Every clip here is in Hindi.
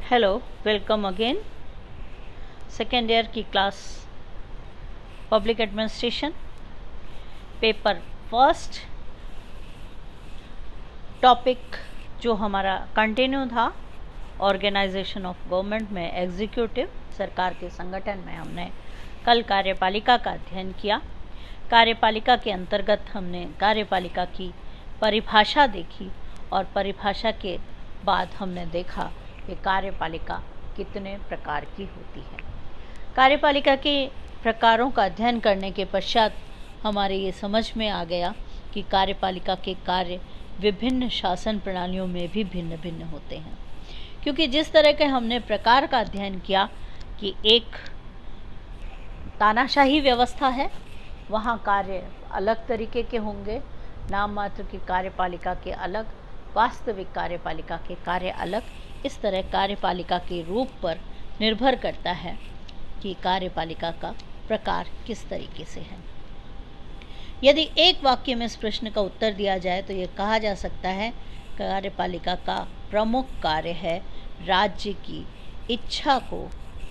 Hello, welcome again. Second year की class public administration paper first topic जो हमारा कंटिन्यू था ऑर्गेनाइजेशन ऑफ गवर्नमेंट में एग्जीक्यूटिव सरकार के संगठन में हमने कल कार्यपालिका का अध्ययन किया। कार्यपालिका के अंतर्गत हमने कार्यपालिका की परिभाषा देखी और परिभाषा के बाद हमने देखा कि कार्यपालिका कितने प्रकार की होती है। कार्यपालिका के प्रकारों का अध्ययन करने के पश्चात हमारे ये समझ में आ गया कि कार्यपालिका के कार्य विभिन्न शासन प्रणालियों में भी भिन्न भिन्न होते हैं, क्योंकि जिस तरह के हमने प्रकार का अध्ययन किया कि एक तानाशाही व्यवस्था है, वहाँ कार्य अलग तरीके के होंगे, नाम मात्र की कार्यपालिका के अलग, वास्तविक कार्यपालिका के कार्य अलग। इस तरह कार्यपालिका के रूप पर निर्भर करता है कि कार्यपालिका का प्रकार किस तरीके से है। यदि एक वाक्य में इस प्रश्न का उत्तर दिया जाए तो ये कहा जा सकता है कार्यपालिका का प्रमुख कार्य है राज्य की इच्छा को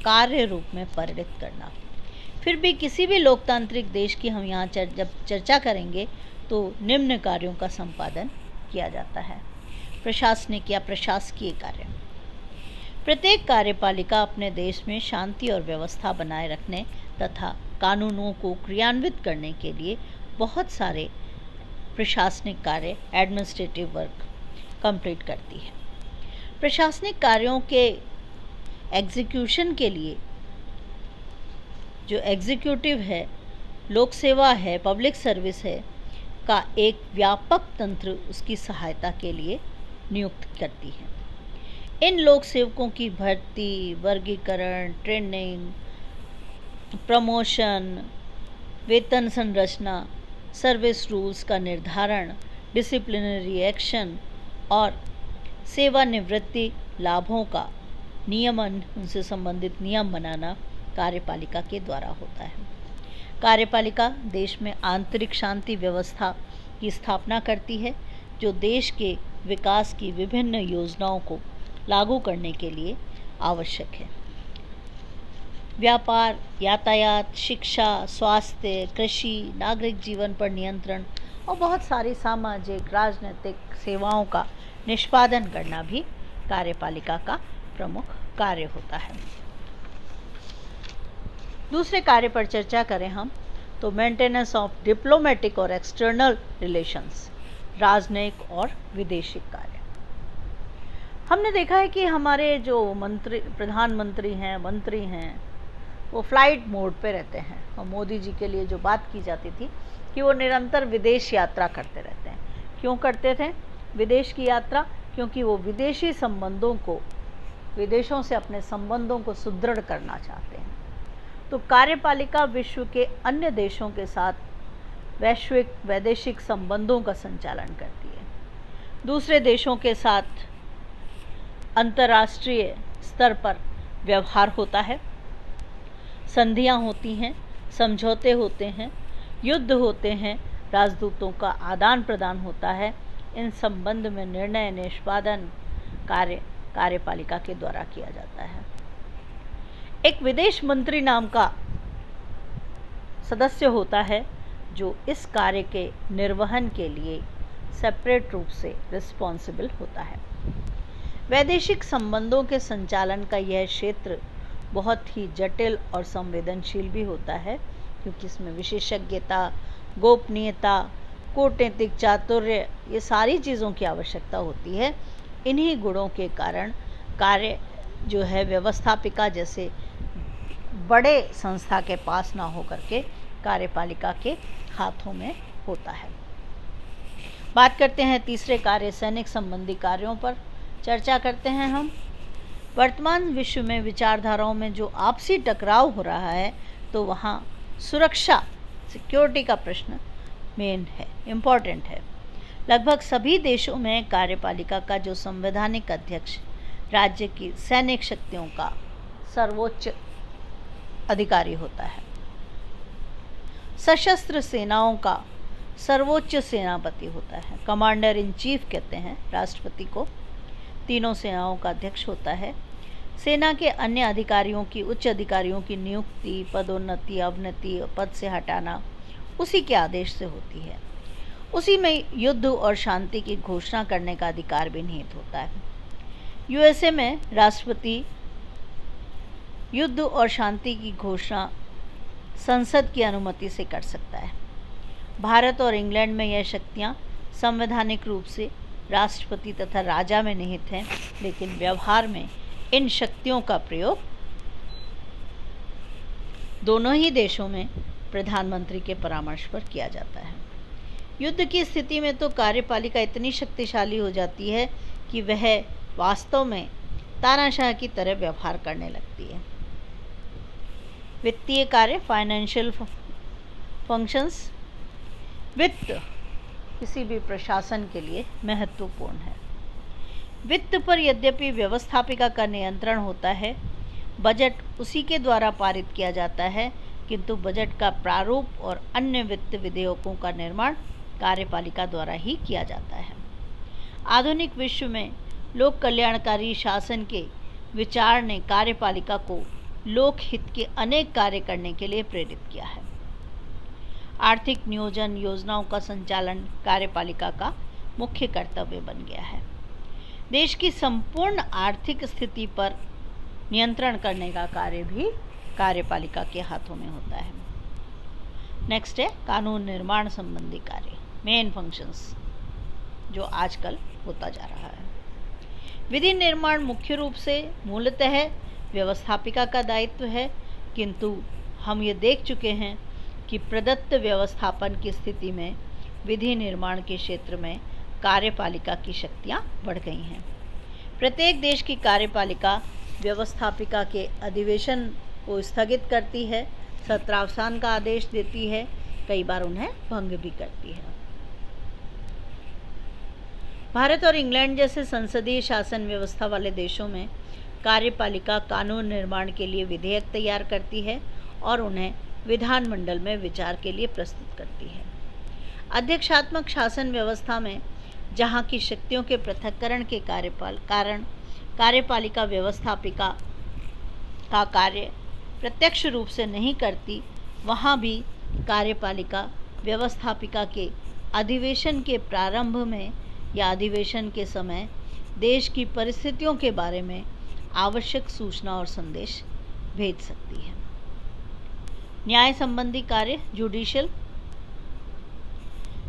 कार्य रूप में परिणत करना। फिर भी किसी भी लोकतांत्रिक देश की हम यहाँ जब चर्चा करेंगे तो निम्न कार्यों का संपादन किया जाता है। प्रशासनिक या प्रशासकीय कार्य। प्रत्येक कार्यपालिका अपने देश में शांति और व्यवस्था बनाए रखने तथा कानूनों को क्रियान्वित करने के लिए बहुत सारे प्रशासनिक कार्य एडमिनिस्ट्रेटिव वर्क कंप्लीट करती है। प्रशासनिक कार्यों के एग्जीक्यूशन के लिए जो एग्जीक्यूटिव है, लोक सेवा है, पब्लिक सर्विस है का एक व्यापक तंत्र उसकी सहायता के लिए नियुक्त करती है। इन लोक सेवकों की भर्ती, वर्गीकरण, ट्रेनिंग, प्रमोशन, वेतन संरचना, सर्विस रूल्स का निर्धारण, डिसिप्लिनरी एक्शन और सेवानिवृत्ति लाभों का नियमन, उनसे संबंधित नियम बनाना कार्यपालिका के द्वारा होता है। कार्यपालिका देश में आंतरिक शांति व्यवस्था की स्थापना करती है, जो देश के विकास की विभिन्न योजनाओं को लागू करने के लिए आवश्यक है। व्यापार, यातायात, शिक्षा, स्वास्थ्य, कृषि, नागरिक जीवन पर नियंत्रण और बहुत सारी सामाजिक राजनीतिक सेवाओं का निष्पादन करना भी कार्यपालिका का प्रमुख कार्य होता है। दूसरे कार्य पर चर्चा करें हम तो मेंटेनेंस ऑफ डिप्लोमेटिक और एक्सटर्नल रिलेशंस, राजनयिक और विदेशी कार्य। हमने देखा है कि हमारे जो प्रधानमंत्री हैं, मंत्री हैं, वो फ्लाइट मोड पे रहते हैं और मोदी जी के लिए जो बात की जाती थी कि वो निरंतर विदेश यात्रा करते रहते हैं। क्यों करते थे विदेश की यात्रा? क्योंकि वो विदेशी संबंधों को, विदेशों से अपने संबंधों को सुदृढ़ करना चाहते हैं। तो कार्यपालिका विश्व के अन्य देशों के साथ वैश्विक वैदेशिक संबंधों का संचालन करती है। दूसरे देशों के साथ अंतर्राष्ट्रीय स्तर पर व्यवहार होता है, संधियां होती हैं, समझौते होते हैं, युद्ध होते हैं, राजदूतों का आदान प्रदान होता है। इन संबंध में निर्णय निष्पादन कार्य कार्यपालिका के द्वारा किया जाता है। एक विदेश मंत्री नाम का सदस्य होता है जो इस कार्य के निर्वहन के लिए सेपरेट रूप से रिस्पॉन्सिबल होता है। वैदेशिक संबंधों के संचालन का यह क्षेत्र बहुत ही जटिल और संवेदनशील भी होता है, क्योंकि इसमें विशेषज्ञता, गोपनीयता, कूटनीतिक चातुर्य, ये सारी चीज़ों की आवश्यकता होती है। इन्हीं गुणों के कारण कार्य जो है व्यवस्थापिका जैसे बड़े संस्था के पास ना होकर के कार्यपालिका के हाथों में होता है। बात करते हैं तीसरे कार्य, सैनिक संबंधी कार्यों पर चर्चा करते हैं हम। वर्तमान विश्व में विचारधाराओं में जो आपसी टकराव हो रहा है, तो वहाँ सुरक्षा, सिक्योरिटी का प्रश्न मेन है, इम्पॉर्टेंट है। लगभग सभी देशों में कार्यपालिका का जो संवैधानिक अध्यक्ष राज्य की सैनिक शक्तियों का सर्वोच्च अधिकारी होता है। सशस्त्र सेनाओं का सर्वोच्च सेनापति होता है, कमांडर इन चीफ कहते हैं राष्ट्रपति को। तीनों सेनाओं का अध्यक्ष होता है। सेना के अन्य अधिकारियों की, उच्च अधिकारियों की नियुक्ति, पदोन्नति, अवनति, पद से हटाना उसी के आदेश से होती है। उसी में युद्ध और शांति की घोषणा करने का अधिकार भी निहित होता है। यूएसए में राष्ट्रपति युद्ध और शांति की घोषणा संसद की अनुमति से कर सकता है। भारत और इंग्लैंड में यह शक्तियां संवैधानिक रूप से राष्ट्रपति तथा राजा में निहित हैं, लेकिन व्यवहार में इन शक्तियों का प्रयोग दोनों ही देशों में प्रधानमंत्री के परामर्श पर किया जाता है। युद्ध की स्थिति में तो कार्यपालिका इतनी शक्तिशाली हो जाती है कि वह वास्तव में तानाशाह की तरह व्यवहार करने लगती है। वित्तीय कार्य, फाइनेंशियल फंक्शंस, वित्त किसी भी प्रशासन के लिए महत्वपूर्ण है। वित्त पर यद्यपि व्यवस्थापिका का नियंत्रण होता है, बजट उसी के द्वारा पारित किया जाता है, किंतु बजट का प्रारूप और अन्य वित्त विधेयकों का निर्माण कार्यपालिका द्वारा ही किया जाता है। आधुनिक विश्व में लोक कल्याणकारी शासन के विचार ने कार्यपालिका को लोकहित के अनेक कार्य करने के लिए प्रेरित किया है। आर्थिक नियोजन, योजनाओं का संचालन कार्यपालिका का मुख्य कर्तव्य बन गया है। देश की संपूर्ण आर्थिक स्थिति पर नियंत्रण करने का कार्य भी कार्यपालिका के हाथों में होता है। नेक्स्ट है कानून निर्माण संबंधी कार्य, मेन फंक्शंस, जो आजकल होता जा रहा है। विधि निर्माण मुख्य रूप से मूलतः व्यवस्थापिका का दायित्व है, किंतु हम ये देख चुके हैं कि प्रदत्त व्यवस्थापन की स्थिति में विधि निर्माण के क्षेत्र में कार्यपालिका की शक्तियाँ बढ़ गई हैं। प्रत्येक देश की कार्यपालिका व्यवस्थापिका के अधिवेशन को स्थगित करती है, सत्रावसान का आदेश देती है, कई बार उन्हें भंग भी करती है। भारत और इंग्लैंड जैसे संसदीय शासन व्यवस्था वाले देशों में कार्यपालिका कानून निर्माण के लिए विधेयक तैयार करती है और उन्हें विधानमंडल में विचार के लिए प्रस्तुत करती है। अध्यक्षात्मक शासन व्यवस्था में जहाँ की शक्तियों के पृथक्करण के कारण कार्यपालिका व्यवस्थापिका का कार्य प्रत्यक्ष रूप से नहीं करती, वहाँ भी कार्यपालिका व्यवस्थापिका के अधिवेशन के प्रारंभ में या अधिवेशन के समय देश की परिस्थितियों के बारे में आवश्यक सूचना और संदेश भेज सकती है। न्याय संबंधी कार्य, जुडिशियल,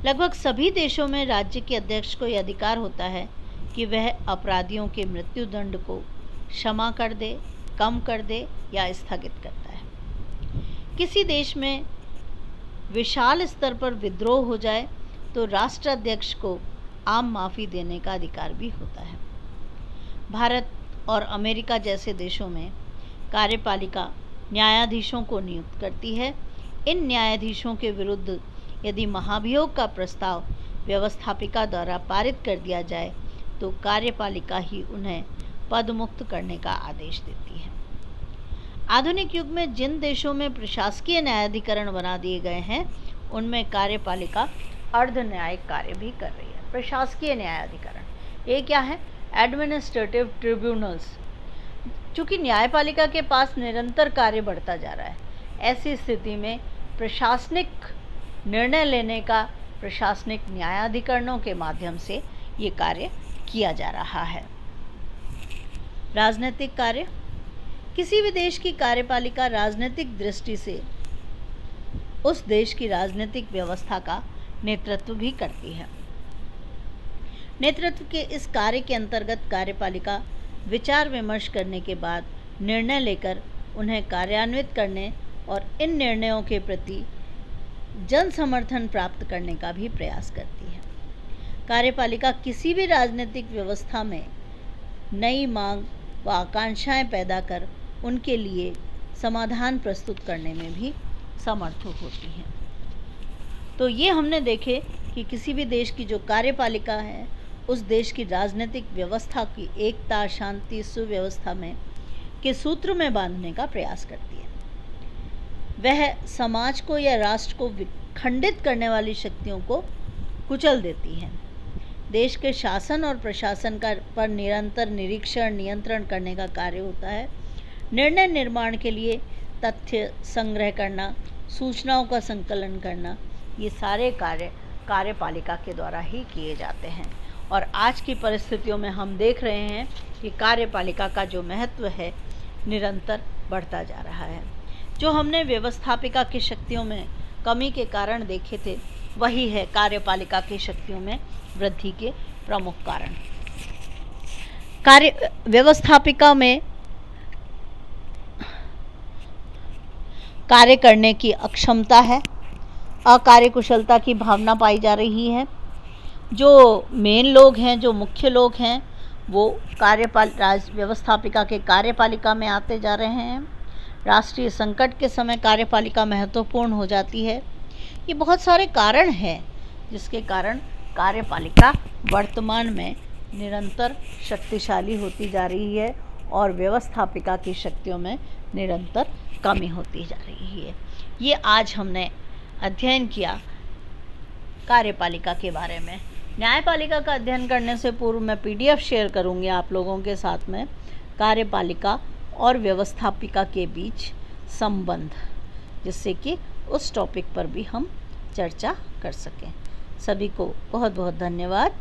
लगभग सभी देशों में राज्य के अध्यक्ष को यह अधिकार होता है कि वह अपराधियों के मृत्युदंड को क्षमा कर दे, कम कर दे या स्थगित करता है। किसी देश में विशाल स्तर पर विद्रोह हो जाए तो राष्ट्राध्यक्ष को आम माफ़ी देने का अधिकार भी होता है। भारत और अमेरिका जैसे देशों में कार्यपालिका न्यायाधीशों को नियुक्त करती है। इन न्यायाधीशों के विरुद्ध यदि महाभियोग का प्रस्ताव व्यवस्थापिका द्वारा पारित कर दिया जाए तो कार्यपालिका ही उन्हें पदमुक्त करने का आदेश देती है। आधुनिक युग में जिन देशों में प्रशासकीय न्यायाधिकरण बना दिए गए हैं, उनमें कार्यपालिका अर्ध न्यायिक कार्य भी कर रही है। प्रशासकीय न्यायाधिकरण ये क्या है? Administrative tribunals. चूँकि न्यायपालिका के पास निरंतर कार्य बढ़ता जा रहा है, ऐसी स्थिति में प्रशासनिक निर्णय लेने का प्रशासनिक न्यायाधिकरणों के माध्यम से ये कार्य किया जा रहा है। राजनीतिक कार्य, किसी भी देश की कार्यपालिका राजनीतिक दृष्टि से उस देश की राजनीतिक व्यवस्था का नेतृत्व भी करती है। नेतृत्व के इस कार्य के अंतर्गत कार्यपालिका विचार विमर्श करने के बाद निर्णय लेकर उन्हें कार्यान्वित करने और इन निर्णयों के प्रति जन समर्थन प्राप्त करने का भी प्रयास करती है। कार्यपालिका किसी भी राजनीतिक व्यवस्था में नई मांग व आकांक्षाएं पैदा कर उनके लिए समाधान प्रस्तुत करने में भी समर्थ होती है। तो ये हमने देखे कि किसी भी देश की जो कार्यपालिका है उस देश की राजनीतिक व्यवस्था की एकता, शांति, सुव्यवस्था में के सूत्र में बांधने का प्रयास करती है। वह समाज को या राष्ट्र को विखंडित करने वाली शक्तियों को कुचल देती है। देश के शासन और प्रशासन का पर निरंतर निरीक्षण नियंत्रण करने का कार्य होता है। निर्णय निर्माण के लिए तथ्य संग्रह करना, सूचनाओं का संकलन करना, ये सारे कार्य कार्यपालिका के द्वारा ही किए जाते हैं। और आज की परिस्थितियों में हम देख रहे हैं कि कार्यपालिका का जो महत्व है निरंतर बढ़ता जा रहा है। जो हमने व्यवस्थापिका की शक्तियों में कमी के कारण देखे थे, वही है कार्यपालिका की शक्तियों में वृद्धि के प्रमुख कारण। कार्य व्यवस्थापिका में कार्य करने की अक्षमता है, अकार्यकुशलता की भावना पाई जा रही है। जो मेन लोग हैं, जो मुख्य लोग हैं, वो व्यवस्थापिका के कार्यपालिका में आते जा रहे हैं। राष्ट्रीय संकट के समय कार्यपालिका महत्वपूर्ण हो जाती है। ये बहुत सारे कारण हैं जिसके कारण कार्यपालिका वर्तमान में निरंतर शक्तिशाली होती जा रही है और व्यवस्थापिका की शक्तियों में निरंतर कमी होती जा रही है। ये आज हमने अध्ययन किया कार्यपालिका के बारे में। न्यायपालिका का अध्ययन करने से पूर्व मैं PDF शेयर करूंगी आप लोगों के साथ में कार्यपालिका और व्यवस्थापिका के बीच संबंध, जिससे कि उस टॉपिक पर भी हम चर्चा कर सकें। सभी को बहुत बहुत धन्यवाद।